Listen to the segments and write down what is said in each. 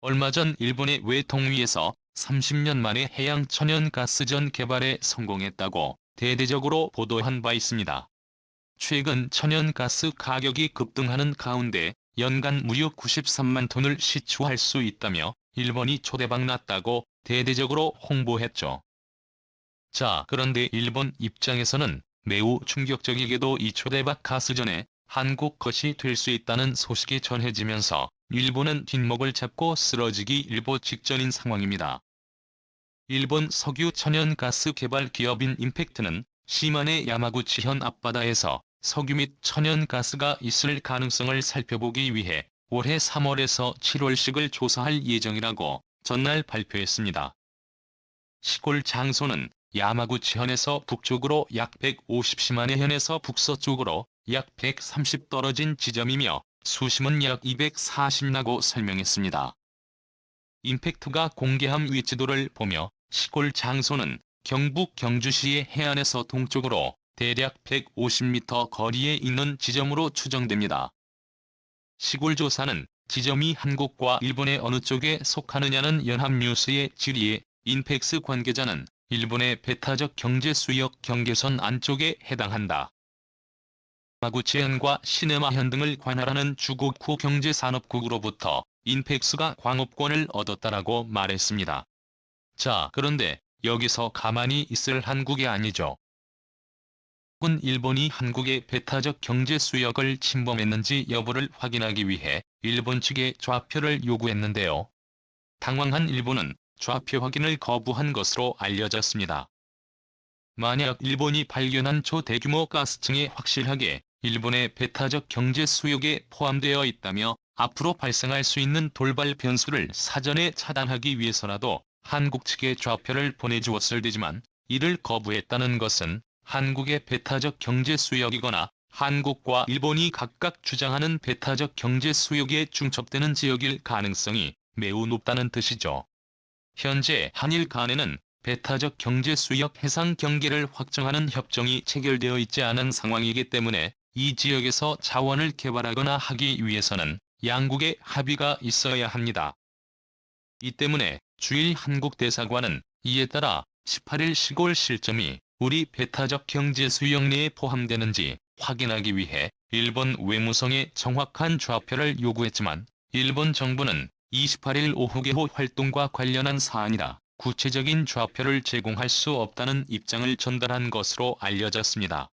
얼마 전 일본의 외통위에서 30년 만에 해양 천연가스전 개발에 성공했다고 대대적으로 보도한 바 있습니다. 최근 천연가스 가격이 급등하는 가운데 연간 무려 93만 톤을 시추할 수 있다며 일본이 초대박 났다고 대대적으로 홍보했죠. 자, 그런데 일본 입장에서는 매우 충격적이게도 이 초대박 가스전에 한국 것이 될 수 있다는 소식이 전해지면서 일본은 뒷목을 잡고 쓰러지기 일보 직전인 상황입니다. 일본 석유 천연가스 개발 기업인 임팩트는 시마네 야마구치현 앞바다에서 석유 및 천연가스가 있을 가능성을 살펴보기 위해 올해 3월에서 7월씩을 조사할 예정이라고 전날 발표했습니다. 시골 장소는 야마구치현에서 북쪽으로 약 150시마네 현에서 북서쪽으로 약 130 떨어진 지점이며 수심은 약 240나고 설명했습니다. 임팩트가 공개한 위치도를 보며 시골 장소는 경북 경주시의 해안에서 동쪽으로 대략 150m 거리에 있는 지점으로 추정됩니다. 시골 조사는 지점이 한국과 일본의 어느 쪽에 속하느냐는 연합뉴스의 질의에 인펙스 관계자는 일본의 배타적 경제 수역 경계선 안쪽에 해당한다. 야마구치현과 시네마현 등을 관할하는 주고쿠 경제산업국으로부터 인펙스가 광업권을 얻었다라고 말했습니다. 자, 그런데 여기서 가만히 있을 한국이 아니죠. 군 일본이 한국의 배타적 경제 수역을 침범했는지 여부를 확인하기 위해 일본 측에 좌표를 요구했는데요. 당황한 일본은 좌표 확인을 거부한 것으로 알려졌습니다. 만약 일본이 발견한 초대규모 가스층이 확실하게 일본의 배타적 경제 수역에 포함되어 있다며 앞으로 발생할 수 있는 돌발 변수를 사전에 차단하기 위해서라도 한국 측에 좌표를 보내주었을 테지만 이를 거부했다는 것은 한국의 배타적 경제 수역이거나 한국과 일본이 각각 주장하는 배타적 경제 수역에 중첩되는 지역일 가능성이 매우 높다는 뜻이죠. 현재 한일 간에는 배타적 경제 수역 해상 경계를 확정하는 협정이 체결되어 있지 않은 상황이기 때문에 이 지역에서 자원을 개발하거나 하기 위해서는 양국의 합의가 있어야 합니다. 이 때문에 주일 한국 대사관은 이에 따라 18일 시골 실점이 우리 배타적 경제 수역 내에 포함되는지 확인하기 위해 일본 외무성에 정확한 좌표를 요구했지만 일본 정부는 28일 오후 개호 활동과 관련한 사안이라 구체적인 좌표를 제공할 수 없다는 입장을 전달한 것으로 알려졌습니다.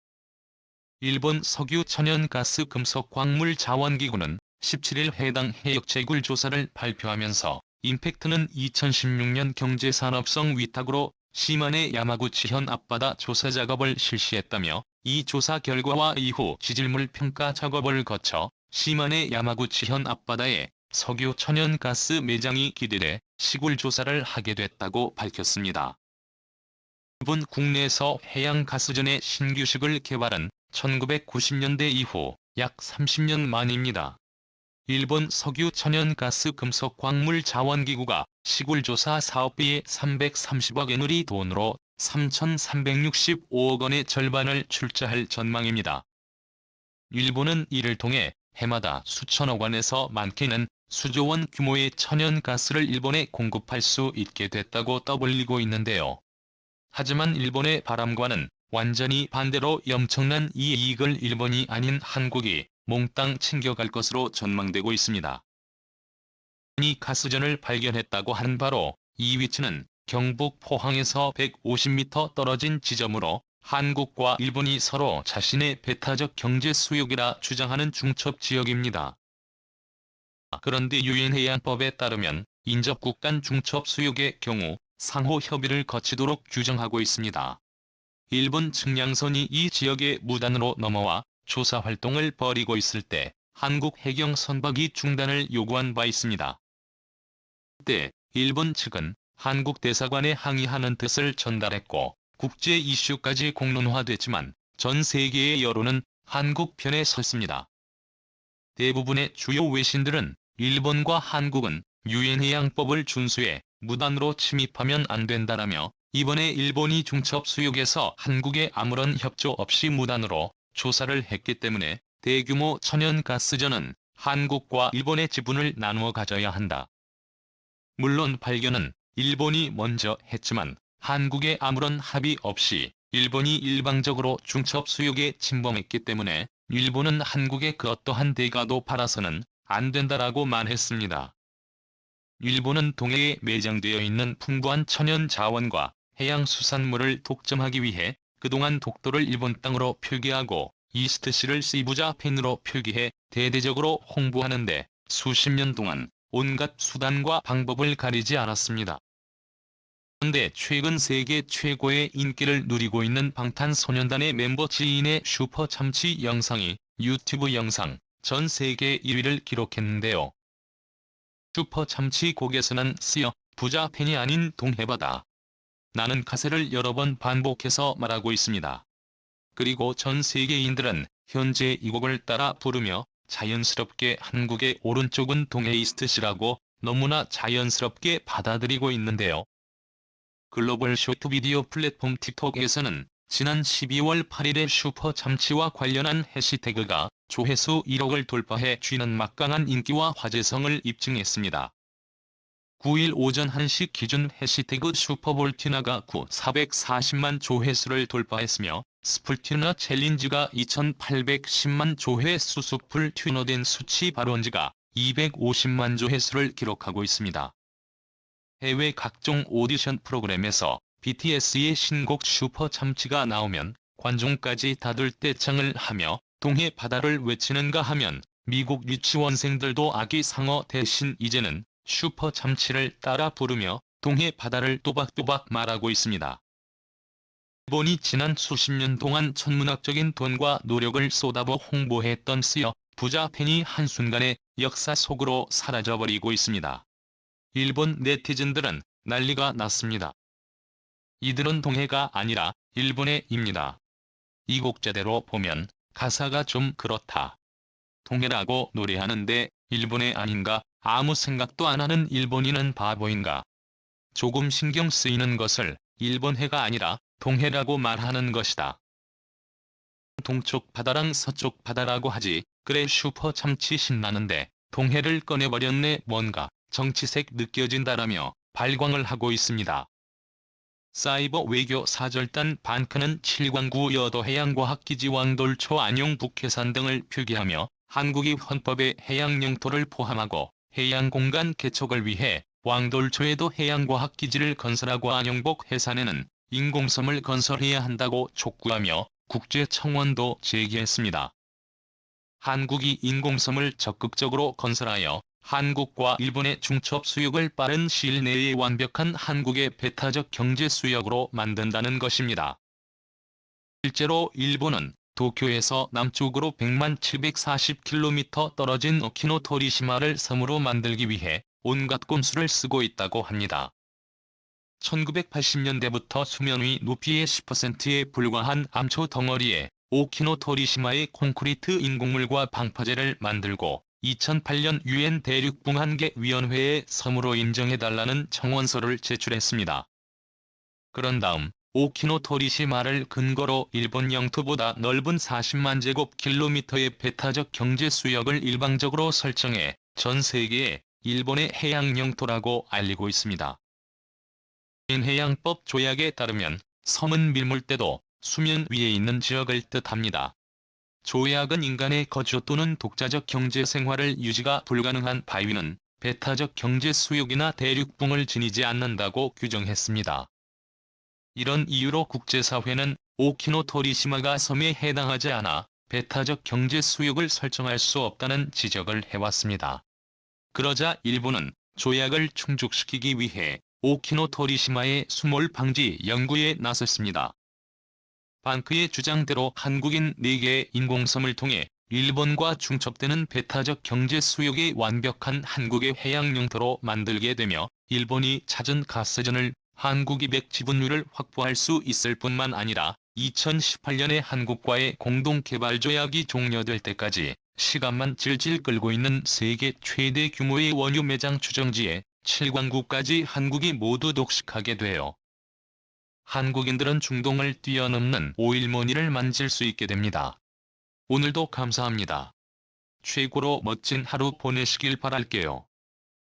일본 석유 천연가스 금속 광물 자원기구는 17일 해당 해역 채굴 조사를 발표하면서 임팩트는 2016년 경제산업성 위탁으로 시마네 야마구치현 앞바다 조사 작업을 실시했다며 이 조사 결과와 이후 지질물 평가 작업을 거쳐 시마네 야마구치현 앞바다에 석유 천연가스 매장이 기대돼 시굴 조사를 하게 됐다고 밝혔습니다. 일본 국내에서 해양가스전의 신규식을 개발은 1990년대 이후 약 30년 만입니다. 일본 석유 천연가스 금속 광물 자원기구가 시굴조사 사업비의 330억 엔우리 돈으로 3,365억 원의 절반을 출자할 전망입니다. 일본은 이를 통해 해마다 수천억 원에서 많게는 수조 원 규모의 천연가스를 일본에 공급할 수 있게 됐다고 떠벌리고 있는데요. 하지만 일본의 바람과는 완전히 반대로 엄청난 이 이익을 일본이 아닌 한국이 몽땅 챙겨갈 것으로 전망되고 있습니다. 이 가스전을 발견했다고 하는 바로 이 위치는 경북 포항에서 150m 떨어진 지점으로 한국과 일본이 서로 자신의 배타적 경제 수역이라 주장하는 중첩 지역입니다. 그런데 유엔해양법에 따르면 인접국 간 중첩 수역의 경우 상호 협의를 거치도록 규정하고 있습니다. 일본 측량선이 이 지역에 무단으로 넘어와 조사 활동을 벌이고 있을 때 한국 해경 선박이 중단을 요구한 바 있습니다. 그때 일본 측은 한국 대사관에 항의하는 뜻을 전달했고 국제 이슈까지 공론화됐지만 전 세계의 여론은 한국 편에 섰습니다. 대부분의 주요 외신들은 일본과 한국은 유엔해양법을 준수해 무단으로 침입하면 안 된다라며 이번에 일본이 중첩 수역에서 한국에 아무런 협조 없이 무단으로 조사를 했기 때문에 대규모 천연가스전은 한국과 일본의 지분을 나누어 가져야 한다. 물론 발견은 일본이 먼저 했지만 한국에 아무런 합의 없이 일본이 일방적으로 중첩 수역에 침범했기 때문에 일본은 한국에 그 어떠한 대가도 바라서는 안 된다라고 말했습니다. 일본은 동해에 매장되어 있는 풍부한 천연 자원과 해양수산물을 독점하기 위해 그동안 독도를 일본 땅으로 표기하고 이스트시를 시부자펜으로 표기해 대대적으로 홍보하는데 수십 년 동안 온갖 수단과 방법을 가리지 않았습니다. 그런데 최근 세계 최고의 인기를 누리고 있는 방탄소년단의 멤버 지인의 슈퍼 참치 영상이 유튜브 영상 전 세계 1위를 기록했는데요. 슈퍼 참치 곡에서는 쓰여 부자 팬이 아닌 동해바다. 나는 가사를 여러 번 반복해서 말하고 있습니다. 그리고 전 세계인들은 현재 이 곡을 따라 부르며 자연스럽게 한국의 오른쪽은 동해이스트시라고 너무나 자연스럽게 받아들이고 있는데요. 글로벌 쇼트비디오 플랫폼 틱톡에서는 지난 12월 8일에 슈퍼 참치와 관련한 해시태그가 조회수 1억을 돌파해 쥐는 막강한 인기와 화제성을 입증했습니다. 9일 오전 1시 기준 해시태그 슈퍼볼티나가 440만 조회수를 돌파했으며 스풀튜너 챌린지가 2810만 조회수 숯불 튜너된 수치 발원지가 250만 조회수를 기록하고 있습니다. 해외 각종 오디션 프로그램에서 BTS의 신곡 슈퍼 참치가 나오면 관중까지 다들 떼창을 하며 동해 바다를 외치는가 하면 미국 유치원생들도 아기 상어 대신 이제는 슈퍼 참치를 따라 부르며 동해 바다를 또박또박 말하고 있습니다. 일본이 지난 수십 년 동안 천문학적인 돈과 노력을 쏟아부어 홍보했던 쓰여 부자 팬이 한순간에 역사 속으로 사라져버리고 있습니다. 일본 네티즌들은 난리가 났습니다. 이들은 동해가 아니라 일본의 입니다. 이 곡 제대로 보면 가사가 좀 그렇다. 동해라고 노래하는데 일본의 아닌가? 아무 생각도 안 하는 일본인은 바보인가? 조금 신경 쓰이는 것을 일본해가 아니라 동해라고 말하는 것이다. 동쪽 바다랑 서쪽 바다라고 하지. 그래 슈퍼 참치 신나는데 동해를 꺼내버렸네. 뭔가 정치색 느껴진다라며 발광을 하고 있습니다. 사이버 외교 사절단 반크는 7광구 여도해양과학기지 왕돌초 안용 북해산 등을 표기하며 한국이 헌법에 해양 영토를 포함하고 해양공간 개척을 위해 왕돌초에도 해양과학기지를 건설하고 안용복 해산에는 인공섬을 건설해야 한다고 촉구하며 국제청원도 제기했습니다. 한국이 인공섬을 적극적으로 건설하여 한국과 일본의 중첩 수역을 빠른 시일 내에 완벽한 한국의 배타적 경제 수역으로 만든다는 것입니다. 실제로 일본은 도쿄에서 남쪽으로 100만 740km 떨어진 오키노토리시마를 섬으로 만들기 위해 온갖 꼼수를 쓰고 있다고 합니다. 1980년대부터 수면 위 높이의 10%에 불과한 암초 덩어리에 오키노토리시마의 콘크리트 인공물과 방파제를 만들고 2008년 유엔 대륙붕한계위원회에 섬으로 인정해달라는 청원서를 제출했습니다. 그런 다음 오키노토리시마를 근거로 일본 영토보다 넓은 40만 제곱킬로미터의 배타적 경제 수역을 일방적으로 설정해 전 세계에 일본의 해양 영토라고 알리고 있습니다. 해양법 조약에 따르면 섬은 밀물대도 수면 위에 있는 지역을 뜻합니다. 조약은 인간의 거주 또는 독자적 경제 생활을 유지가 불가능한 바위는 배타적 경제 수역이나 대륙붕을 지니지 않는다고 규정했습니다. 이런 이유로 국제사회는 오키노토리시마가 섬에 해당하지 않아 배타적 경제 수역을 설정할 수 없다는 지적을 해왔습니다. 그러자 일본은 조약을 충족시키기 위해 오키노토리시마의 수몰 방지 연구에 나섰습니다. 반크의 주장대로 한국인 4개의 인공섬을 통해 일본과 중첩되는 배타적 경제 수역의 완벽한 한국의 해양 영토로 만들게 되며 일본이 찾은 가스전을 한국이 100 지분율을 확보할 수 있을 뿐만 아니라 2018년에 한국과의 공동개발 조약이 종료될 때까지 시간만 질질 끌고 있는 세계 최대 규모의 원유 매장 추정지에 7광구까지 한국이 모두 독식하게 돼요. 한국인들은 중동을 뛰어넘는 오일머니를 만질 수 있게 됩니다. 오늘도 감사합니다. 최고로 멋진 하루 보내시길 바랄게요.